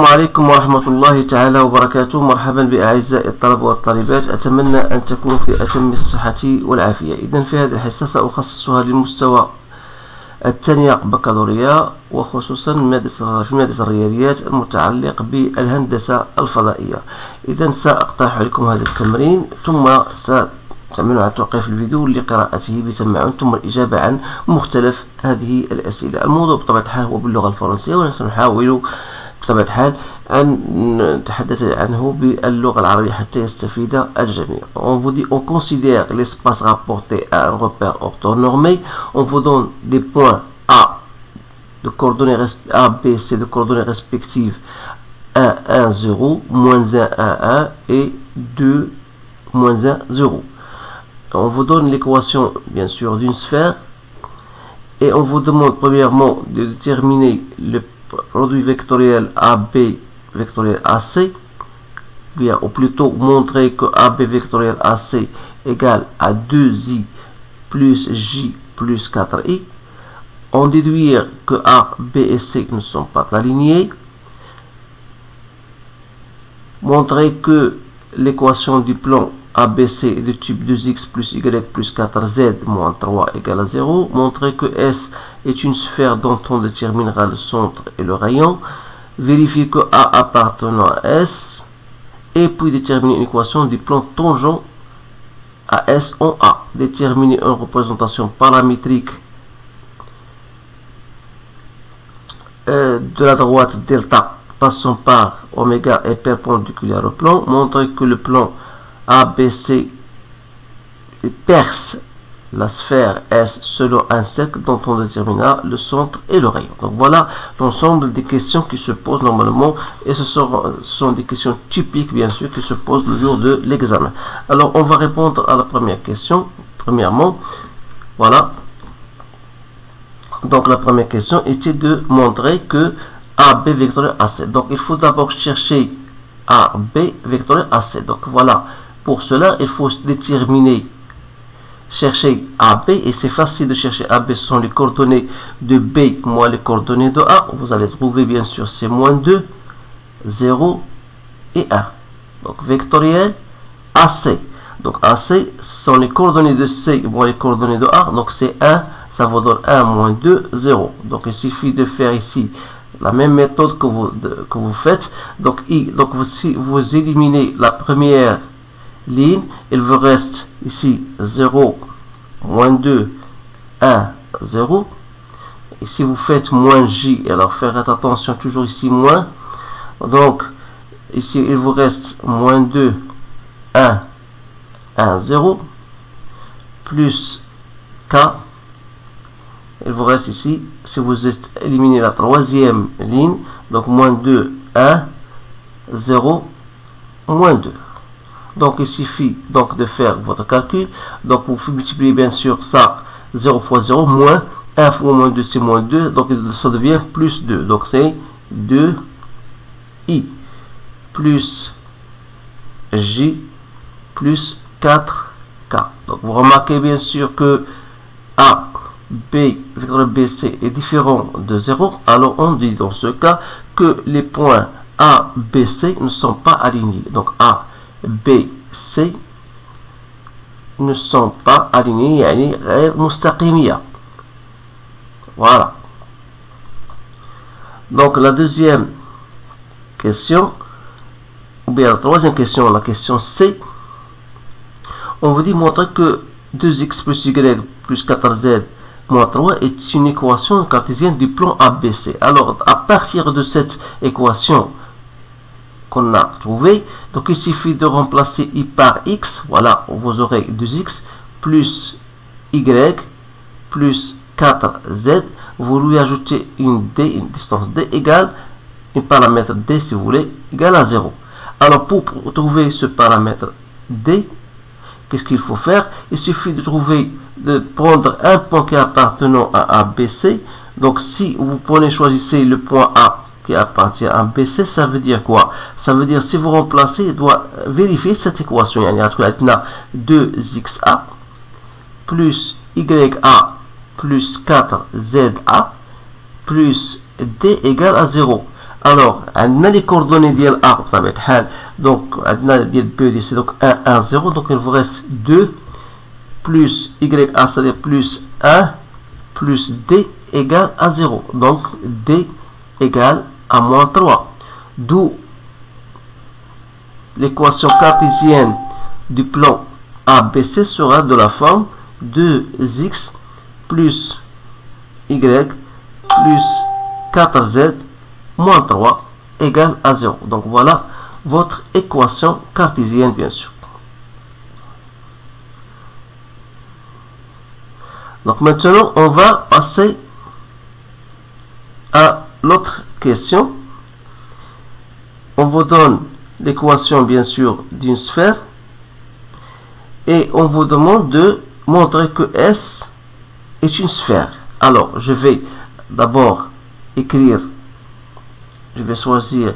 عليكم ورحمة الله تعالى وبركاته. مرحبا بأعزائي الطلبة والطالبات، أتمنى أن تكونوا في أتم الصحة والعافية. إذن في هذه الحصة سأخصصها للمستوى الثانية بكالوريا، وخصوصا في مادة الرياضيات المتعلق بالهندسة الفضائية. إذن سأقترح لكم هذا التمرين، ثم تعملوا على توقيف الفيديو لقراءته بتمعن، ثم الإجابة عن مختلف هذه الأسئلة. الموضوع بطبيعة الحال هو باللغة الفرنسية، ونحاول بطبيعة الحال أن نتحدث عنه باللغة العربية حتى يستفيد الجميع. On considère l'espace rapporté à un repère orthonormé. On vous donne des points A de coordonnées A, B, C de coordonnées respectives 1, 1, 0, moins 1, 1, 1 et 2, moins 1, 0. On vous donne l'équation bien sûr d'une sphère et on vous demande premièrement de déterminer le produit vectoriel AB vectoriel AC, bien, ou plutôt montrer que AB vectoriel AC égale à 2i plus j plus 4i. On déduire que A, B et C ne sont pas alignés. Montrer que l'équation du plan ABC est de type 2x plus y plus 4z moins 3 égale à 0. Montrer que S est une sphère dont on déterminera le centre et le rayon. Vérifier que A appartenant à S. Et puis déterminer une équation du plan tangent à S en A. Déterminer une représentation paramétrique de la droite delta passant par oméga est perpendiculaire au plan. Montrer que le plan ABC perce la sphère S selon un cercle dont on déterminera le centre et le rayon. Donc voilà l'ensemble des questions qui se posent normalement, et ce sont des questions typiques bien sûr qui se posent le jour de l'examen. Alors on va répondre à la première question. Premièrement, voilà. Donc la première question était de montrer que AB vectoriel AC. Donc il faut d'abord chercher AB vectoriel AC. Donc voilà. Pour cela, il faut déterminer, chercher AB, et c'est facile de chercher AB. Ce sont les coordonnées de B moins les coordonnées de A. Vous allez trouver bien sûr c'est moins 2, 0 et 1. Donc vectoriel AC. Donc AC, ce sont les coordonnées de C moins les coordonnées de A. Donc c'est 1, ça vous donne 1 moins 2, 0. Donc il suffit de faire ici la même méthode que vous faites. Donc si vous éliminez la première ligne, il vous reste ici 0, moins 2, 1, 0. Et si vous faites moins j, alors faites attention, toujours ici moins. Donc ici il vous reste moins 2, 1, 1, 0, plus k. Il vous reste ici, si vous éliminez la troisième ligne, donc moins 2, 1, 0, moins 2. Donc il suffit donc de faire votre calcul. Donc vous multipliez bien sûr ça, 0 fois 0, moins 1 fois moins 2, c'est moins 2, donc ça devient plus 2. Donc c'est 2i plus j plus 4k. Donc vous remarquez bien sûr que A, B, vecteur BC est différent de 0. Alors on dit dans ce cas que les points A, B, C ne sont pas alignés. Donc A, B, C ne sont pas alignés, يعني غير مستقيمية. Voilà. Donc la deuxième question, ou bien la troisième question, la question C, on vous dit montrer que 2x plus y plus 4z moins 3 est une équation cartésienne du plan ABC. Alors à partir de cette équation qu'on a trouvé, donc il suffit de remplacer i par x. Voilà, vous aurez 2x plus y plus 4z. Vous lui ajoutez une d, une distance d égale un paramètre d si vous voulez égale à 0. Alors pour trouver ce paramètre d, qu'est-ce qu'il faut faire? Il suffit de prendre un point qui est appartenant à ABC. Donc si vous choisissez le point A qui appartient à BC, ça veut dire quoi? Ça veut dire si vous remplacez, il doit vérifier cette équation. Il y a 2xa plus ya plus 4za plus d égale à 0. Alors, on a les coordonnées ديال A بطبيعة الحال. Donc, on a ديال B c'est donc 1, 1, 0. Donc, il vous reste 2 plus YA, c'est-à-dire plus 1 plus D égale à 0. Donc, D égale à moins 3. D'où l'équation cartésienne du plan ABC sera de la forme 2x plus y plus 4z moins 3 égale à 0. Donc voilà votre équation cartésienne, bien sûr. Donc maintenant, on va passer à l'autre question. On vous donne l'équation, bien sûr, d'une sphère et on vous demande de montrer que S est une sphère. Alors, je vais d'abord écrire, je vais choisir,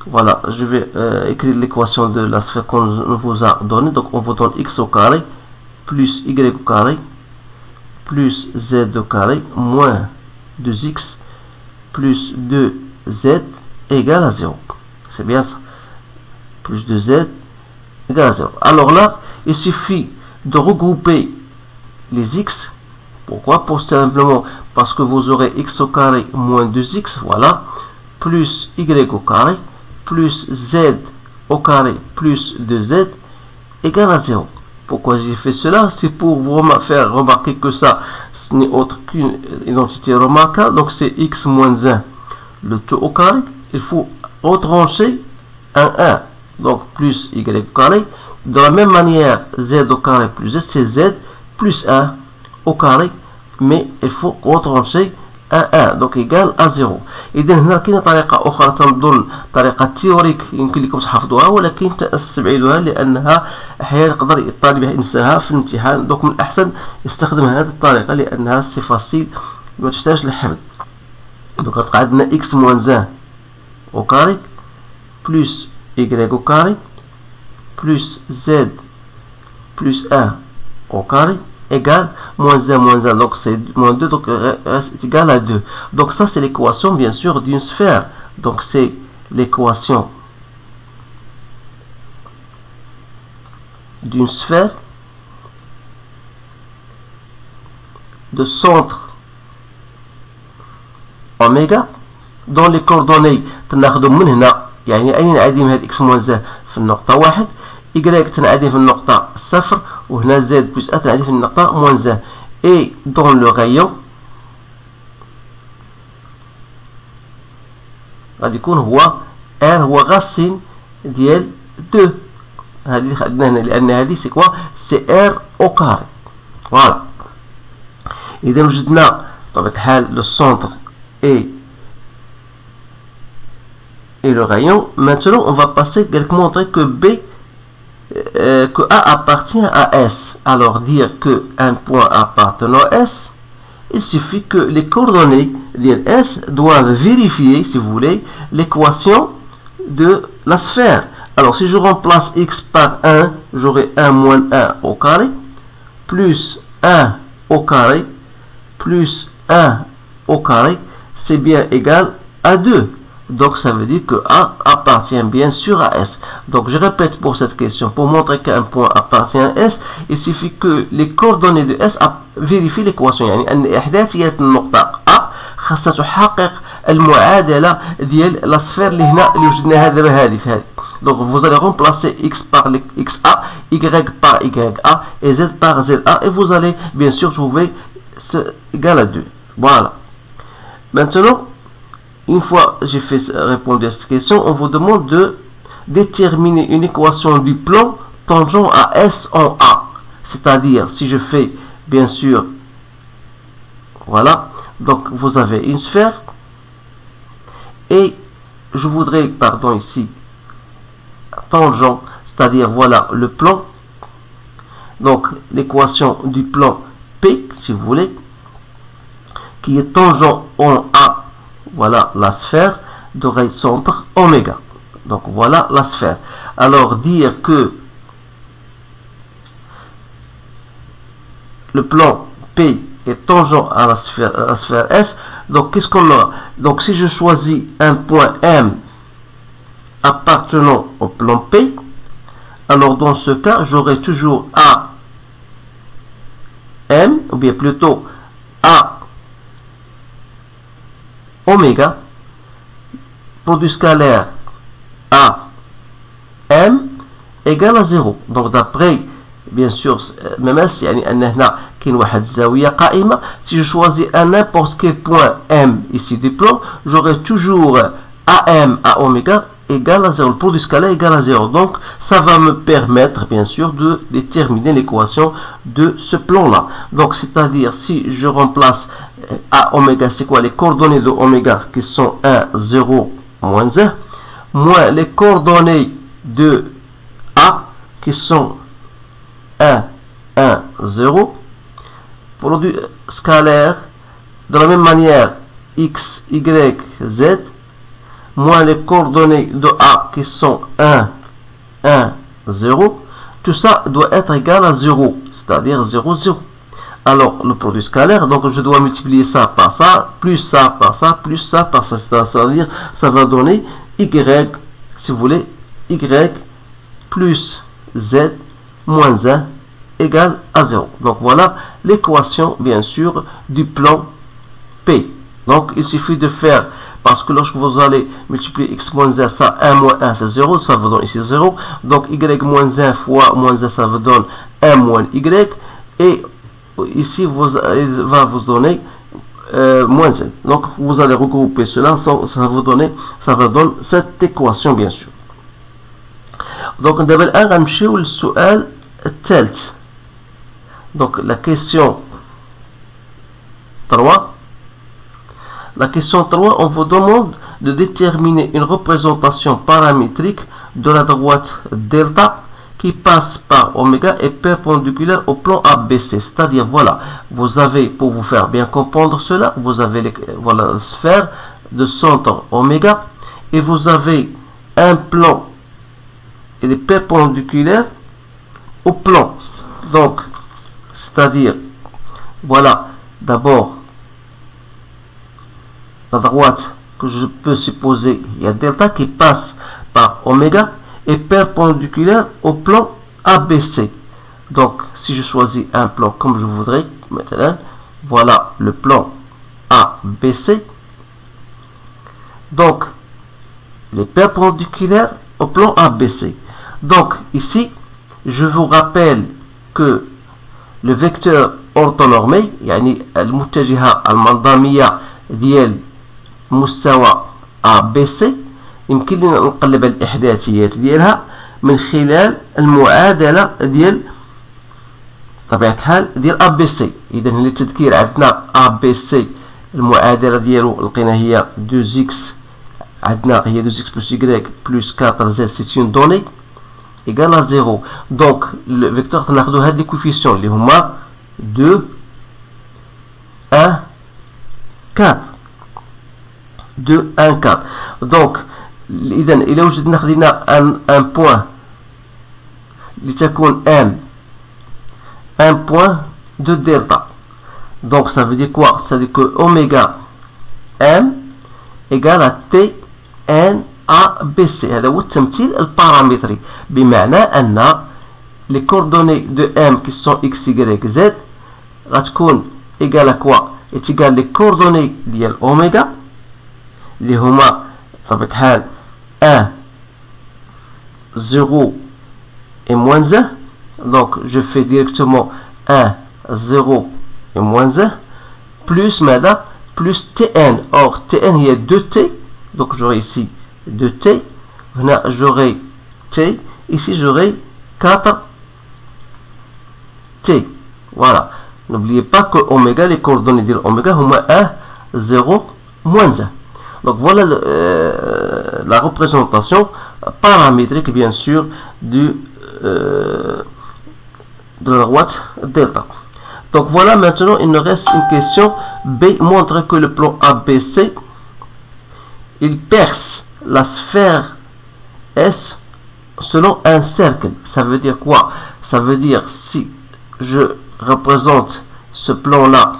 voilà, je vais écrire l'équation de la sphère qu'on vous a donnée. Donc, on vous donne x au carré plus y au carré plus z au carré moins 2x plus 2z égale à 0. C'est bien ça. Plus 2z égale à 0. Alors là, il suffit de regrouper les x. Pourquoi? Pour simplement parce que vous aurez x au carré moins 2x, voilà, plus y au carré plus z au carré plus 2z égale à 0. Pourquoi j'ai fait cela? C'est pour vous faire remarquer que ça, ce n'est autre qu'une identité remarquable. Donc c'est x moins 1, le tout au carré. Il faut retrancher un 1. Donc plus y au carré. De la même manière, z au carré plus z, c'est z plus 1 au carré. Mais il faut retrancher un 1. Donc égal à 0. إذا هنا كاينة طريقة أخرى تنظن طريقة تيوريك يمكن لكم تحفظوها، ولكن تستبعدوها لأنها أحيانا يقدر الطالب ينساها في الامتحان. donc من الأحسن يستخدم هذه الطريقة لأنها سي فاسيل ما تحتاج للحفظ. donc غتبقى عندنا x moins 1 au carré plus y au carré plus z plus 1 au carré égale moins 1, donc c'est moins 2, donc c'est égal à 2. Donc ça c'est l'équation bien sûr d'une sphère. Donc c'est l'équation d'une sphère de centre oméga dont les coordonnées تناخذهم من هنا، يعني أين نعدم هاد x moins 1 في النقطة 1، y تنعدم في النقطة 0، وهنا z plus a تنعدم في النقطة moins 1. Et dans le rayon غادي يكون هو r هو racine ديال 2. هذه خدناها هنا لأن هذه سي كوا سي r au carré. Voilà. إذا وجدنا بطبيعة الحال le centre et le rayon. Maintenant on va passer à montrer que B que A appartient à S. Alors dire que un point appartenant à S, il suffit que les coordonnées de S doivent vérifier, si vous voulez, l'équation de la sphère. Alors si je remplace x par 1, j'aurai 1 moins 1 au carré, plus 1 au carré, plus 1 au carré, c'est bien égal à 2. Donc ça veut dire que A appartient bien sûr à S. Donc je répète pour cette question, pour montrer qu'un point appartient à S, il suffit que les coordonnées de S vérifient l'équation. يعني أن إحداثيات النقطة A خاصها تحقق المعادلة ديال la sphère اللي هنا اللي وجدناها دابا هذه في هذه. Donc vous allez remplacer x par xa, y par ya et z par za, et vous allez bien sûr trouver ce égal à 2. Voilà. Maintenant, une fois j'ai fait répondre à cette question, on vous demande de déterminer une équation du plan tangent à S en A. C'est-à-dire, si je fais, bien sûr, voilà, donc vous avez une sphère, et je voudrais, pardon, ici, tangent, c'est-à-dire, voilà, le plan, donc l'équation du plan P, si vous voulez, qui est tangent en A, voilà la sphère d'oreille centre oméga. Donc voilà la sphère. Alors dire que le plan P est tangent à la sphère S, donc qu'est-ce qu'on aura? Donc si je choisis un point M appartenant au plan P, alors dans ce cas, j'aurai toujours AM, ou bien plutôt A oméga, produit scalaire AM égale à 0. Donc d'après, bien sûr, même si si je choisis un n'importe quel point M ici du plan, j'aurai toujours AM à oméga égale à 0, le produit scalaire égale à 0. Donc ça va me permettre bien sûr de déterminer l'équation de ce plan là. Donc c'est-à-dire si je remplace A oméga, c'est quoi les coordonnées de oméga qui sont 1, 0, moins 1, moins les coordonnées de A qui sont 1, 1, 0, produit scalaire de la même manière x, y, z, moins les coordonnées de A qui sont 1, 1, 0, tout ça doit être égal à 0, c'est-à-dire 0, 0. Alors, le produit scalaire, donc je dois multiplier ça par ça, plus ça par ça, plus ça par ça, c'est-à-dire ça va donner y, si vous voulez, y plus z moins 1 égale à 0. Donc voilà l'équation, bien sûr, du plan P. Donc il suffit de faire, parce que lorsque vous allez multiplier x moins 1, ça 1 moins 1 c'est 0, ça vous donne ici 0. Donc y moins 1 fois moins 1, ça vous donne 1 moins y. Et ici, il va vous donner moins 1. Donc vous allez regrouper cela, ça va donner cette équation, bien sûr. Donc دابا الآن غنمشيو للسؤال الثالث. Donc la question 3. La question 3, on vous demande de déterminer une représentation paramétrique de la droite delta qui passe par oméga et perpendiculaire au plan ABC. C'est-à-dire, voilà, vous avez, pour vous faire bien comprendre cela, vous avez voilà, la sphère de centre oméga et vous avez un plan et les perpendiculaires au plan. Donc, c'est-à-dire, voilà, d'abord, la droite que je peux supposer, il y a delta qui passe par oméga et perpendiculaire au plan ABC. Donc, si je choisis un plan comme je voudrais, maintenant, voilà le plan ABC. Donc, les perpendiculaires au plan ABC. Donc, ici, je vous rappelle que le vecteur orthonormé, يعني المتجهة المنظمية ديال مستوى ABC، يمكن لنا نقلب الإحداثيات ديالها من خلال المعادلة ديال طبيعة الحال ديال ABC. إذا للتذكير عندنا ABC المعادلة ديالو لقينا هي 2x، عندنا هي 2x plus y plus 4z c'est une donnée égale à 0. Donc le vecteur تناخدو هاد لي كوفيسيون اللي هما 2 1 4 2 1 4. donc إذا إلا وجدنا خدينا un point لتكون m un point de delta. Donc ça veut dire quoi? Ça veut dire que oméga m égale à t n a b c. هذا هو التمثيل البارامتري، بمعنى أن les coordonnées de m qui sont x, y, z غتكون égale à quoi؟ est égal les coordonnées ديال oméga اللي هما بطبيعة الحال 1 0 et moins 1. donc je fais directement 1 0 et moins 1 plus ماذا؟ plus tn. or tn il y a 2t, donc j'aurai ici 2t, هنا j'aurai t, ici j'aurai 4t. voilà, n'oubliez pas que oméga, les coordonnées de oméga huma 1 0 moins 1. donc voilà la représentation paramétrique bien sûr de la droite delta. Donc voilà, maintenant il nous reste une question B. Montre que le plan ABC il perce la sphère S selon un cercle. Ça veut dire quoi? Ça veut dire si je représente ce plan là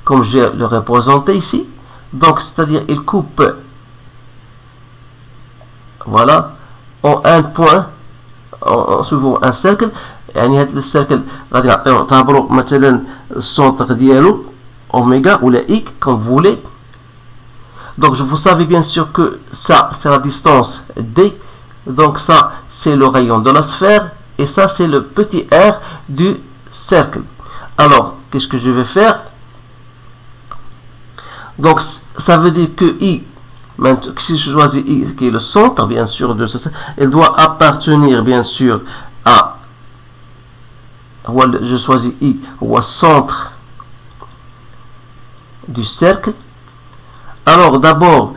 comme je le représenté ici. Donc, c'est-à-dire, il coupe, voilà, en un point, en suivant un cercle. يعني هذا السيركل غادي نعتبروا مثلا السونتر ديالو اوميغا ولا I comme vous voulez. Donc vous savez bien sûr que ça c'est la distance D, donc ça c'est le rayon de la sphère et ça c'est le petit r du cercle. Alors qu'est-ce que je vais faire? Donc ça veut dire que I, si je choisis I qui est le centre bien sûr de ce cercle, il doit appartenir bien sûr à, je choisis I au centre du cercle. Alors d'abord,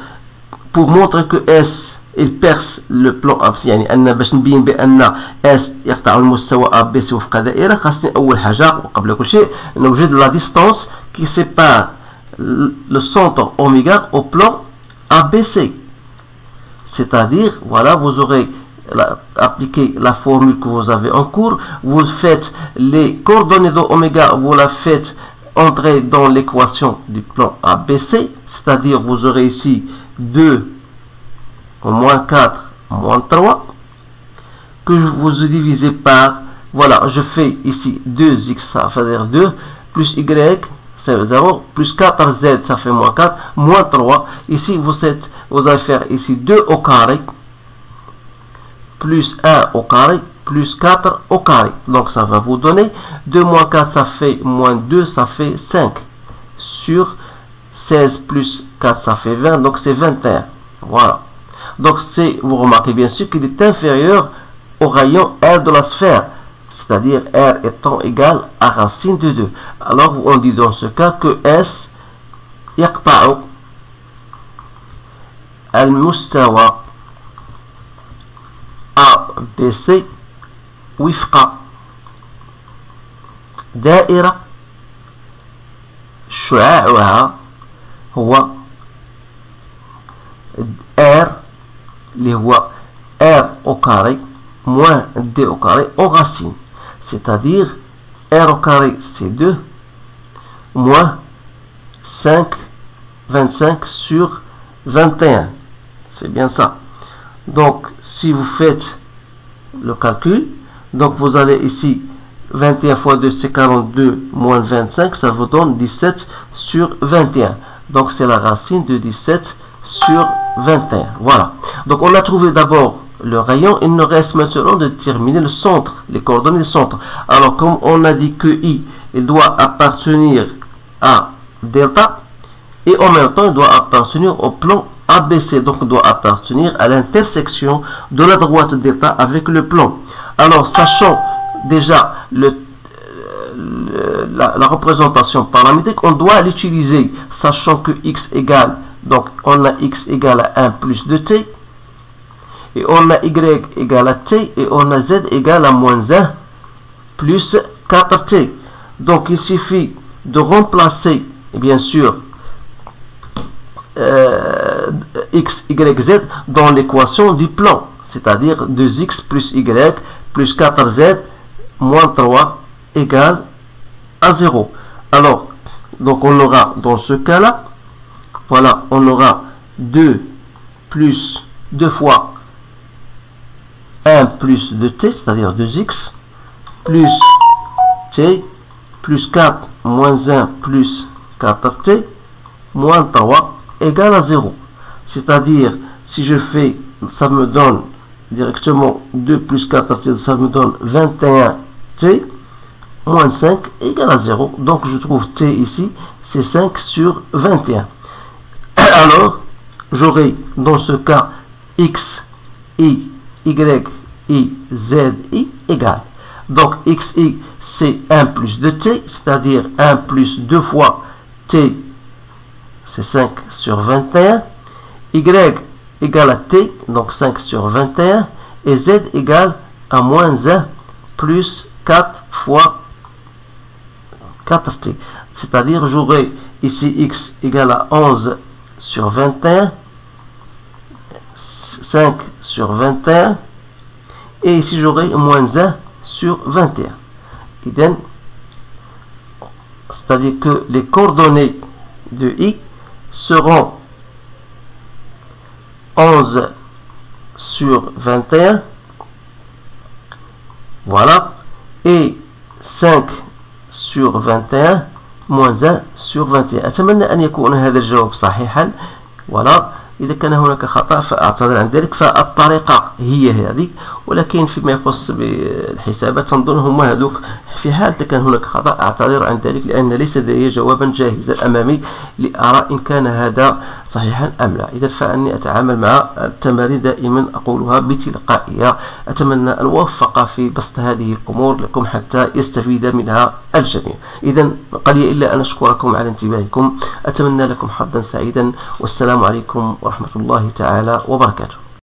pour montrer que S il perce le plan ABC، يعني أن باش نبين بأن S يقطع المستوى ABC وفق دائرة، خاصني أول حاجة وقبل كل شيء نوجد la distance qui sépare le centre oméga au plan ABC. C'est-à-dire, voilà, vous aurez appliqué la formule que vous avez en cours, vous faites les coordonnées de oméga, vous la faites entrer dans l'équation du plan ABC, c'est-à-dire vous aurez ici 2 moins 4 moins 3 que vous divisez par, voilà, je fais ici 2x, ça veut dire 2 plus y c'est 0 plus 4z ça fait moins 4 moins 3, ici vous allez faire ici 2 au carré plus 1 au carré plus 4 au carré, donc ça va vous donner 2 moins 4 ça fait moins 2, ça fait 5 sur 16 plus 4 ça fait 20, donc c'est 21. Voilà, donc vous remarquez bien sûr qu'il est inférieur au rayon R de la sphère, c'est-à-dire R étant égal à racine de 2. Alors on dit dans ce cas que S يقطع المستوى ABC وفق دائرة شعاعها هو R اللي هو R au carré moins D au carré au racine, c'est-à-dire R au carré c'est 2 moins 25 sur 21, c'est bien ça. Donc si vous faites le calcul, donc vous allez ici 21 fois 2 c'est 42 moins 25, ça vous donne 17 sur 21, donc c'est la racine de 17 sur 21. Voilà, donc on a trouvé d'abord le rayon, il nous reste maintenant de déterminer le centre, les coordonnées du centre. Alors comme on a dit que I il doit appartenir à delta et en même temps il doit appartenir au plan ABC, donc il doit appartenir à l'intersection de la droite delta avec le plan. Alors sachant déjà la représentation paramétrique, on doit l'utiliser, sachant que x égale, donc on a x égale à 1 plus 2t, et on a y égale à t, et on a z égale à moins 1 plus 4t. Donc il suffit de remplacer, bien sûr, x, y, z dans l'équation du plan, c'est-à-dire 2x plus y plus 4z moins 3 égale à 0. Alors, donc on aura dans ce cas-là, voilà, on aura 2 plus 2 fois 1 plus 2t, c'est-à-dire 2x, plus t, plus 4 moins 1 plus 4t, moins 3 égale à 0. C'est-à-dire, si je fais, ça me donne directement 2 plus 4t, ça me donne 21t, moins 5 égale à 0. Donc je trouve t ici, c'est 5 sur 21. Alors, j'aurai dans ce cas x, y, i, z, i égale. Donc xi c'est 1 plus 2t, c'est-à-dire 1 plus 2 fois t, c'est 5 sur 21. Y égale à t, donc 5 sur 21. Et z égale à moins 1 plus 4 fois 4t. C'est-à-dire j'aurai ici x égale à 11 sur 21, 5 sur 21, et ici j'aurai moins 1 sur 21. c'est-à-dire que les coordonnées de I seront 11 sur 21, voilà, et 5 sur 21 moins 1 sur 21. أتمنى أن يكون هذا الجواب صحيحا. ولا إذا كان هناك خطأ فأعتذر عن ذلك. فالطريقة هي هذه، ولكن فيما يخص بالحسابات تنظن هما هذوك. في حال كان هناك خطأ أعتذر عن ذلك، لأن ليس لدي جوابا جاهزا أمامي لأرى إن كان هذا صحيحا أم لا. إذا فأني أتعامل مع التمارين دائما أقولها بتلقائية. أتمنى أن أوفق في بسط هذه الأمور لكم حتى يستفيد منها الجميع. إذا بقي لي إلا أن أشكركم على انتباهكم. أتمنى لكم حظا سعيدا، والسلام عليكم ورحمة الله تعالى وبركاته.